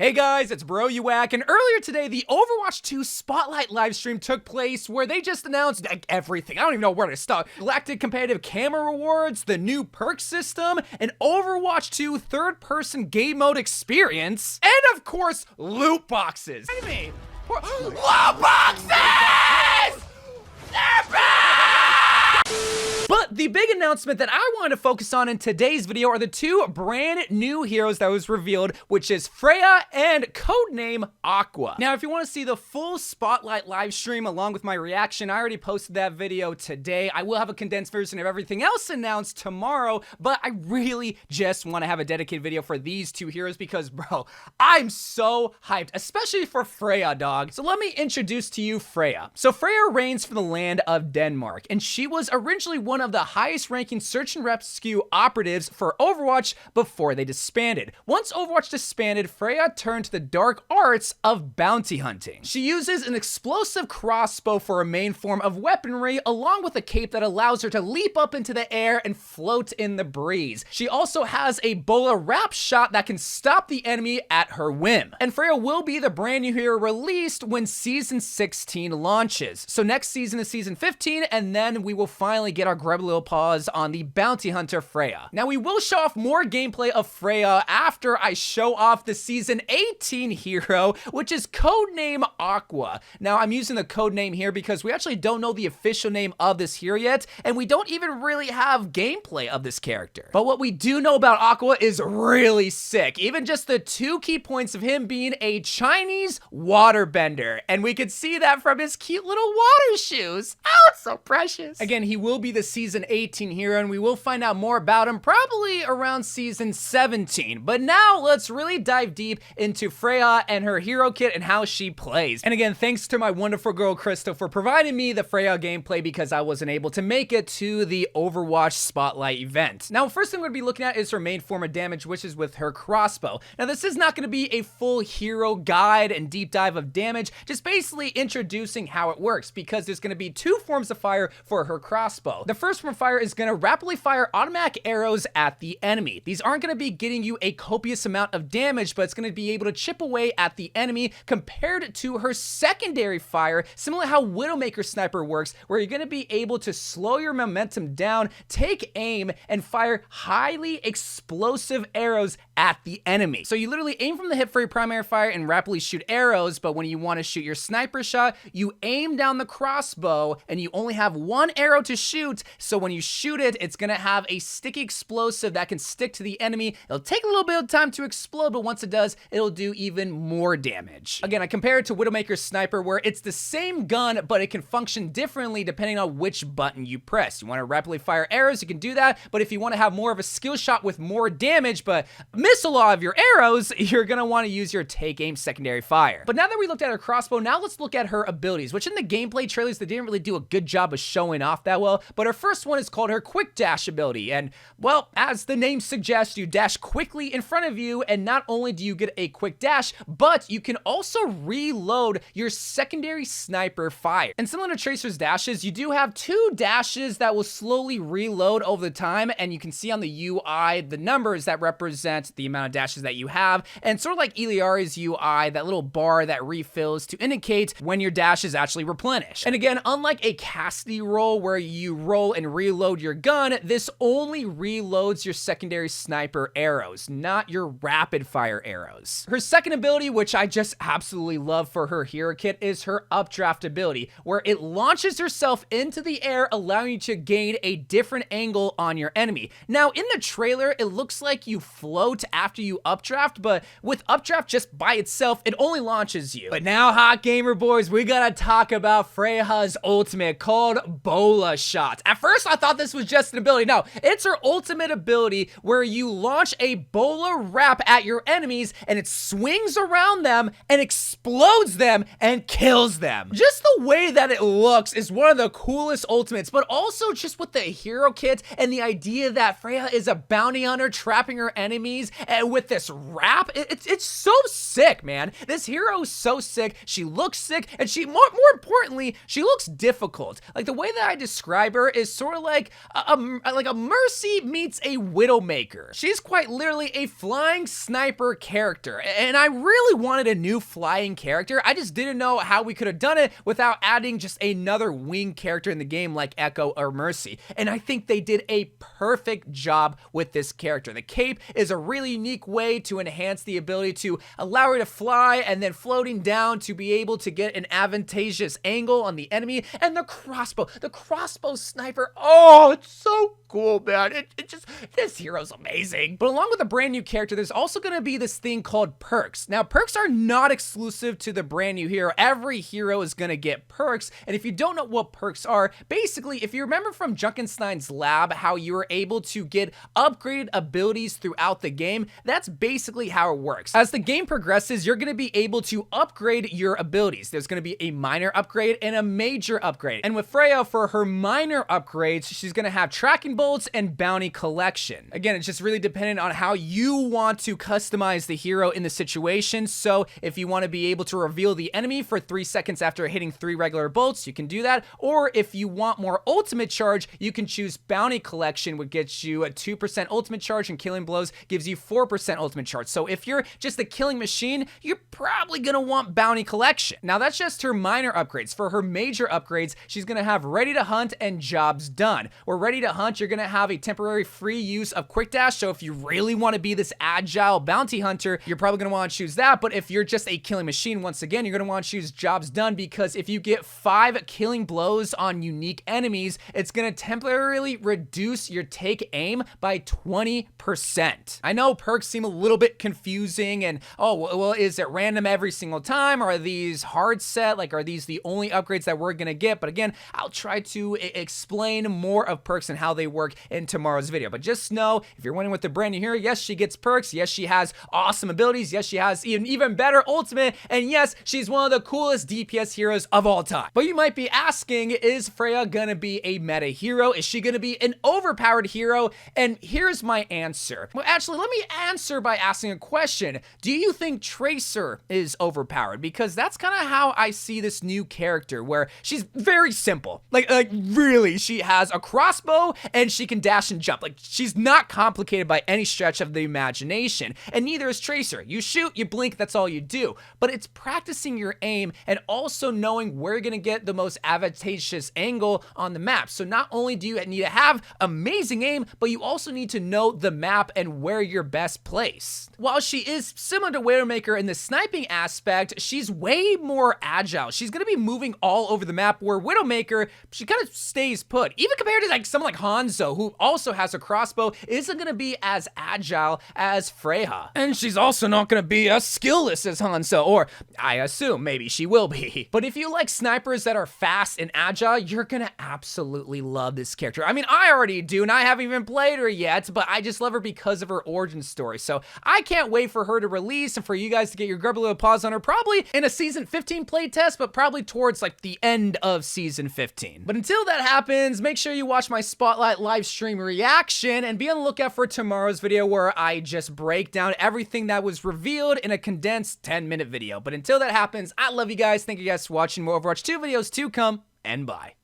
Hey guys, it's YOU WACK, and earlier today, the Overwatch 2 Spotlight livestream took place where they just announced everything. I don't even know where to start. Galactic Competitive Camera Rewards, the new perk system, an Overwatch 2 third-person game mode experience, and of course, loot boxes. What do you mean? Loot boxes! They're back! But the big announcement that I wanted to focus on in today's video are the two brand new heroes that was revealed, which is Freja and codename Aqua. Now, if you want to see the full Spotlight live stream along with my reaction, I already posted that video today. I will have a condensed version of everything else announced tomorrow, but I really just want to have a dedicated video for these two heroes because, bro, I'm so hyped, especially for Freja, dog. So let me introduce to you Freja. So Freja reigns from the land of Denmark, and she was originally one of the highest ranking search and rescue operatives for Overwatch before they disbanded. Once Overwatch disbanded, Freja turned to the dark arts of bounty hunting. She uses an explosive crossbow for a main form of weaponry, along with a cape that allows her to leap up into the air and float in the breeze. She also has a bola wrap shot that can stop the enemy at her whim. And Freja will be the brand new hero released when Season 16 launches. So next season is Season 15, and then we will finally get our grub little paws on the bounty hunter Freja. Now we will show off more gameplay of Freja after I show off the Season 18 hero, which is codename Aqua. Now I'm using the codename here because we actually don't know the official name of this hero yet, and we don't even really have gameplay of this character. But what we do know about Aqua is really sick. Even just the two key points of him being a Chinese waterbender, and we could see that from his cute little water shoes. Oh, it's so precious. Again, he will be the Season 18 hero, and we will find out more about him probably around Season 17. But now let's really dive deep into Freja and her hero kit and how she plays. And again, thanks to my wonderful girl Crystal for providing me the Freja gameplay because I wasn't able to make it to the Overwatch Spotlight event. Now, first thing we're going to be looking at is her main form of damage, which is with her crossbow. Now, this is not going to be a full hero guide and deep dive of damage, just basically introducing how it works because there's going to be two forms of fire for her crossbow. The first form of fire is going to rapidly fire automatic arrows at the enemy. These aren't going to be getting you a copious amount of damage, but it's going to be able to chip away at the enemy compared to her secondary fire, similar to how Widowmaker Sniper works, where you're going to be able to slow your momentum down, take aim, and fire highly explosive arrows at the enemy. So you literally aim from the hip for your primary fire and rapidly shoot arrows, but when you want to shoot your sniper shot, you aim down the crossbow and you only have one arrow to shoot, so when you shoot it, it's gonna have a sticky explosive that can stick to the enemy. It'll take a little bit of time to explode, but once it does, it'll do even more damage. Again, I compare it to Widowmaker Sniper, where it's the same gun, but it can function differently depending on which button you press. You want to rapidly fire arrows, you can do that, but if you want to have more of a skill shot with more damage, but miss a lot of your arrows, you're gonna want to use your take aim secondary fire. But now that we looked at her crossbow, now let's look at her abilities, which in the gameplay trailers, they didn't really do a good job of showing off that well, but her first one is called her quick dash ability, and well, as the name suggests, you dash quickly in front of you, and not only do you get a quick dash, but you can also reload your secondary sniper fire. And similar to Tracer's dashes, you do have two dashes that will slowly reload over the time, and you can see on the UI the numbers that represent the amount of dashes that you have, and sort of like Iliari's UI, that little bar that refills to indicate when your dash is actually replenished. And again, unlike a Cassidy roll where you roll and reload your gun, this only reloads your secondary sniper arrows, not your rapid fire arrows. Her second ability, which I just absolutely love for her hero kit, is her updraft ability, where it launches herself into the air, allowing you to gain a different angle on your enemy. Now, in the trailer, it looks like you float after you updraft, but with updraft just by itself, it only launches you. But now, hot gamer boys, we gotta talk about Freja's ultimate called Bola Shot. At first, I thought this was just an ability. No, it's her ultimate ability where you launch a bola wrap at your enemies and it swings around them and explodes them and kills them. Just the way that it looks is one of the coolest ultimates, but also just with the hero kit and the idea that Freja is a bounty hunter trapping her enemies and with this wrap, it's so sick, man. This hero is so sick. She looks sick, and she more importantly, she looks difficult. Like the way that I describe her is sort sort of like a Mercy meets a Widowmaker. She's quite literally a flying sniper character, and I really wanted a new flying character. I just didn't know how we could have done it without adding just another wing character in the game like Echo or Mercy, and I think they did a perfect job with this character. The cape is a really unique way to enhance the ability to allow her to fly, and then floating down to be able to get an advantageous angle on the enemy, and the crossbow sniper. Oh, it's so cool, man. This hero's amazing. But along with a brand new character, there's also going to be this thing called perks. Now, perks are not exclusive to the brand new hero. Every hero is going to get perks, and if you don't know what perks are, basically, if you remember from Junkenstein's lab how you were able to get upgraded abilities throughout the game, that's basically how it works. As the game progresses, you're going to be able to upgrade your abilities. There's going to be a minor upgrade and a major upgrade. And with Freya, for her minor upgrades, she's going to have tracking bolts and bounty collection. Again, it's just really dependent on how you want to customize the hero in the situation. So if you want to be able to reveal the enemy for 3 seconds after hitting 3 regular bolts, you can do that. Or if you want more ultimate charge, you can choose bounty collection, which gets you a 2% ultimate charge, and killing blows gives you 4% ultimate charge. So if you're just a killing machine, you're probably going to want bounty collection. Now that's just her minor upgrades. For her major upgrades, she's going to have ready to hunt and jobs done. Or ready to hunt, you're going to have a temporary free use of quick dash. So if you really want to be this agile bounty hunter, you're probably going to want to choose that. But if you're just a killing machine, once again, you're going to want to choose jobs done, because if you get 5 killing blows on unique enemies, it's going to temporarily reduce your take aim by 20%. I know perks seem a little bit confusing, and oh, well, is it random every single time? Or are these hard set? Like, are these the only upgrades that we're going to get? But again, I'll try to explain more of perks and how they work in tomorrow's video. But just know, if you're wondering what the brand new hero, yes, she gets perks. Yes, she has awesome abilities. Yes, she has even better ultimate. And yes, she's one of the coolest DPS heroes of all time. But you might be asking, is Freya gonna be a meta hero? Is she gonna be an overpowered hero? And here's my answer. Well, actually, let me answer by asking a question. Do you think Tracer is overpowered? Because that's kind of how I see this new character, where she's very simple. Like really, she has a crossbow and she can dash and jump. Like, she's not complicated by any stretch of the imagination, and neither is Tracer. You shoot, you blink, that's all you do. But it's practicing your aim and also knowing where you're gonna get the most advantageous angle on the map. So not only do you need to have amazing aim, but you also need to know the map and where you're best placed. While she is similar to Widowmaker in the sniping aspect, she's way more agile. She's gonna be moving all over the map, where Widowmaker, she kind of stays put. Even compared to like someone like Hanzo, who also has a crossbow, isn't gonna be as agile as Freja. And she's also not gonna be as skillless as Hanzo, or I assume maybe she will be. But if you like snipers that are fast and agile, you're gonna absolutely love this character. I mean, I already do, and I haven't even played her yet, but I just love her because of her origin story. So I can't wait for her to release and for you guys to get your grubbly little paws on her, probably in a season 15 playtest, but probably towards like the end of season 15. But until that happens, make sure you watch my Spotlight live stream reaction and be on the lookout for tomorrow's video, where I just break down everything that was revealed in a condensed 10-minute video. But until that happens, I love you guys. Thank you guys for watching. More Overwatch 2 videos to come, and bye.